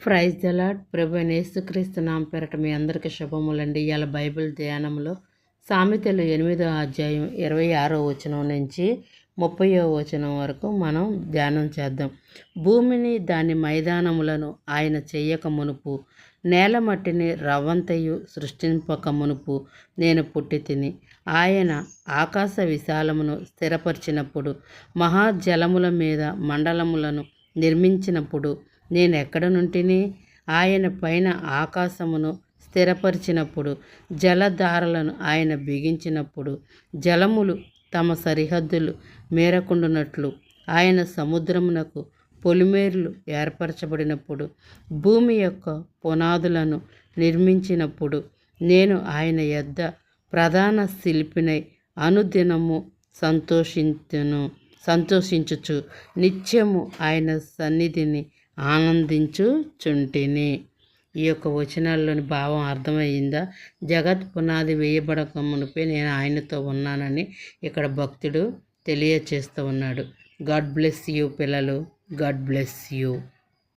Praise the lord. ప్రభు అయిన యేసుక్రీస్తు నామమున పేరట మీ అందరికీ శుభములండి. ఇవాళ బైబిల్ ధ్యానంలో సామెతలు 8వ అధ్యాయం 26వ వచనం నుంచి 30వ వచనం వరకు మనం ధ్యానం చేద్దాం. భూమిని దాని మైదానములను ఆయన చెయ్యక మునుపు, నేల మట్టిని రవ్వంతయు సృష్టింపక మునుపు నేను పుట్టి తిని, ఆయన ఆకాశ విశాలమును స్థిరపరిచినప్పుడు, మహాజలముల మీద మండలములను నిర్మించినప్పుడు నేనెక్కడ నుంటిని? ఆయన పైన ఆకాశమును స్థిరపరిచినప్పుడు, జలధారలను ఆయన బిగించినప్పుడు, జలములు తమ సరిహద్దులు మేరకుండునట్లు ఆయన సముద్రమునకు పొలిమేర్లు ఏర్పరచబడినప్పుడు, భూమి యొక్క పునాదులను నిర్మించినప్పుడు, నేను ఆయన యొద్ద ప్రధాన శిల్పినై అనుదినము సంతోషించుచు నిత్యము ఆయన సన్నిధిని ఆనందించుచుంటిని. ఈ యొక్క వచనాల్లోని భావం అర్థమయ్యిందా? జగత్ పునాది వేయబడక మునిపే నేను ఆయనతో ఉన్నానని ఇక్కడ భక్తుడు తెలియచేస్తూ ఉన్నాడు. గాడ్ బ్లెస్ యూ పిల్లలు. God bless you.